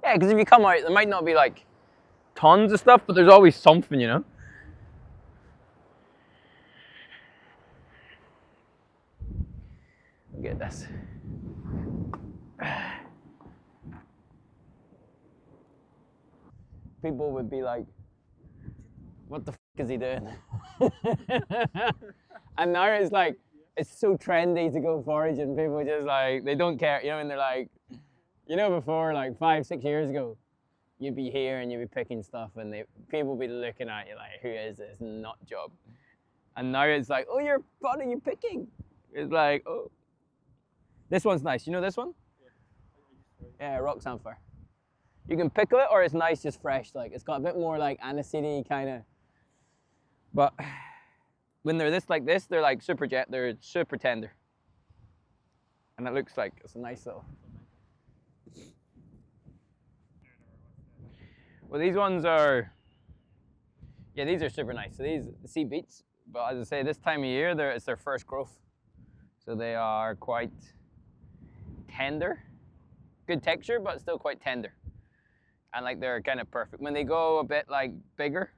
Yeah, because if you come out, there might not be like tons of stuff, but there's always something, you know? Look at this. People would be like, what the f is he doing? And now it's like, it's so trendy to go foraging. People just like, they don't care, you know, and they're like, you know, before like 5, 6 years ago, you'd be here and you'd be picking stuff and people would be looking at you like, who is this nut job? And now it's like, oh, what are you picking? It's like, oh. This one's nice. You know this one? Yeah, rock samphire. You can pickle it or it's nice just fresh. Like it's got a bit more like aniseedy kind of. But when they're like this, they're like they're super tender. And it looks like it's a nice little. Well, these ones are, yeah, these are super nice. So these sea beets, but as I say, this time of year, it's their first growth. So they are quite tender, good texture, but still quite tender. And like they're kind of perfect. When they go a bit like bigger,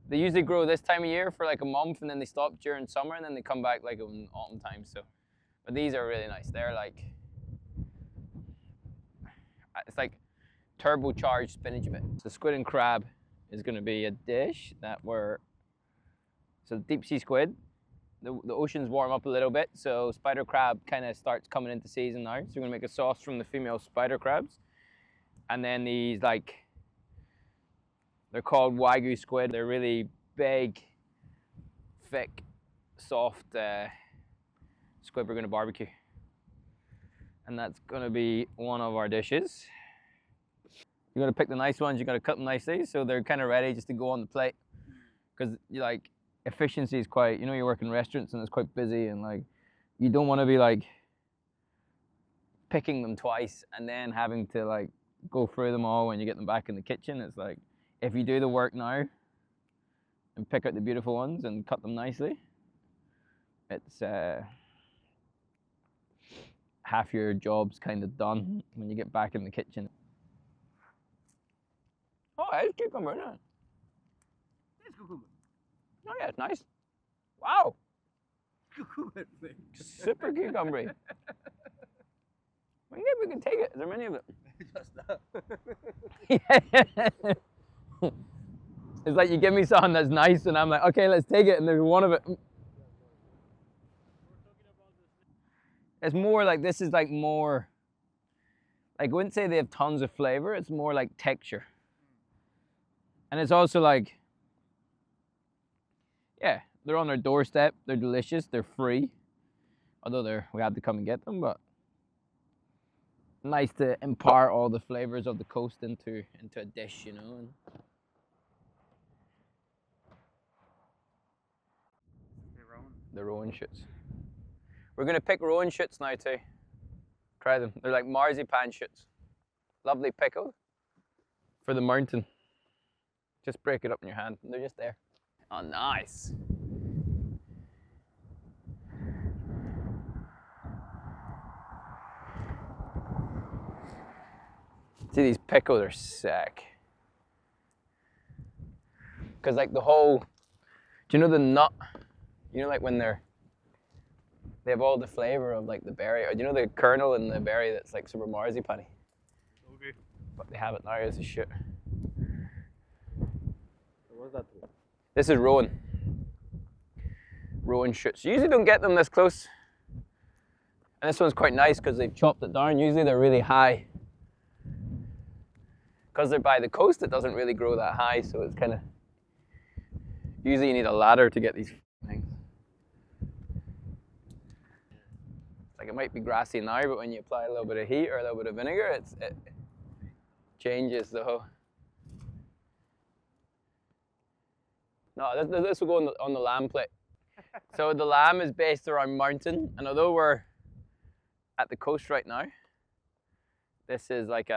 they usually grow this time of year for like a month and then they stop during summer and then they come back like in autumn time. So, but these are really nice. They're like, it's like turbocharged spinach a bit. So squid and crab is going to be a dish so deep sea squid. The oceans warm up a little bit, so spider crab kind of starts coming into season now. So we're going to make a sauce from the female spider crabs. And then these they're called Wagyu squid. They're really big, thick, soft squid we're going to barbecue. And that's going to be one of our dishes. You're going to pick the nice ones, you're going to cut them nicely so they're kind of ready just to go on the plate. Because efficiency is quite, you know, you work in restaurants and it's quite busy and like, you don't want to be like picking them twice and then having to like go through them all when you get them back in the kitchen. It's like, if you do the work now and pick out the beautiful ones and cut them nicely, it's half your job's kind of done when you get back in the kitchen. Oh, it's cucumber, isn't it? It's cucumber. Oh yeah, it's nice. Wow. Cucumber thing. Super cucumbery. We can take it. Is there many of it? Just Yeah. It's like you give me something that's nice and I'm like, okay, let's take it, and there's one of it. It's more like, this is like more, like I wouldn't say they have tons of flavor, it's more like texture. And it's also like, yeah, they're on our doorstep, they're delicious, they're free. Although we had to come and get them, but nice to impart all the flavors of the coast into a dish, you know. The rowan shoots. We're gonna pick rowan shoots now too. Try them. They're like marzipan shoots. Lovely pickle for the mountain. Just break it up in your hand. They're just there. Oh, nice. See, these pickles are sick. Because like the whole, do you know the nut? You know, like when they have all the flavor of like the berry, or do you know the kernel in the berry that's like super marzipan-y? Okay. But they have it now as a shoot. What's that? This is rowan. Rowan shoots. You usually don't get them this close. And this one's quite nice because they've chopped it down. Usually they're really high. Because they're by the coast, it doesn't really grow that high, so it's kind of, usually you need a ladder to get these things. Like it might be grassy now, but when you apply a little bit of heat or a little bit of vinegar, it changes the whole. No, this will go on the lamb plate. So the lamb is based around mountain, and although we're at the coast right now, this is like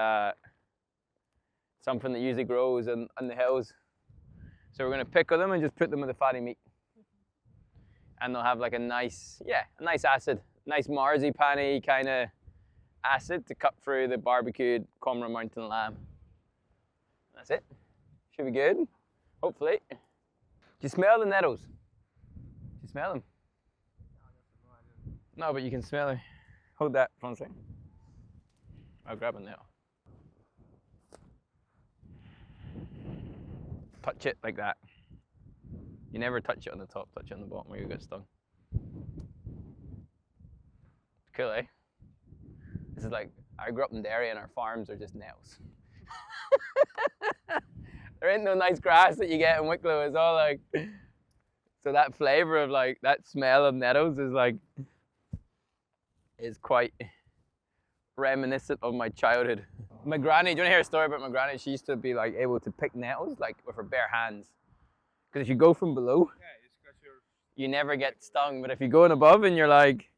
something that usually grows in the hills. So we're going to pickle them and just put them with the fatty meat. And they'll have like a nice acid, nice marzipan-y kind of acid to cut through the barbecued Comra Mountain lamb. That's it. Should be good, hopefully. Do you smell the nettles? Do you smell them? No, but you can smell them. Hold that for one second. I'll grab a nettle. Touch it like that. You never touch it on the top, touch it on the bottom or you get stung. Cool, eh? This is like, I grew up in Derry and our farms are just nettles. There ain't no nice grass that you get in Wicklow, it's all like, so that flavour of like, that smell of nettles is like, is quite reminiscent of my childhood. My granny, do you want to hear a story about my granny? She used to be like able to pick nettles like with her bare hands. Because if you go from below, you never get stung. But if you go in above and you're like,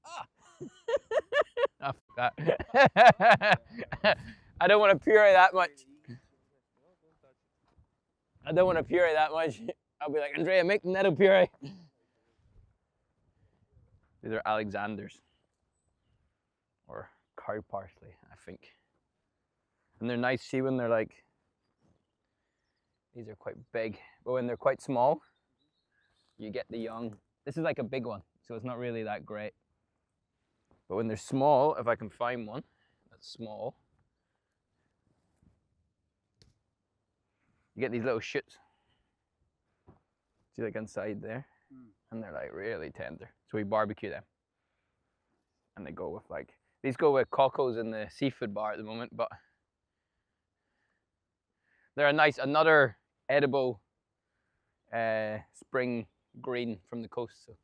ah, oh, fuck that. I don't want to puree that much. I don't want to puree that much. I'll be like, Andrea, make the nettle puree. These are Alexanders. Or cow parsley, I think. And they're nice, see when they're like, these are quite big, but when they're quite small, you get the young. This is like a big one, so it's not really that great. But when they're small, if I can find one that's small, you get these little shoots. See like inside there? And they're like really tender. So we barbecue them. And they go with like, these go with cockles in the seafood bar at the moment, but they're a nice, another edible spring green from the coast. So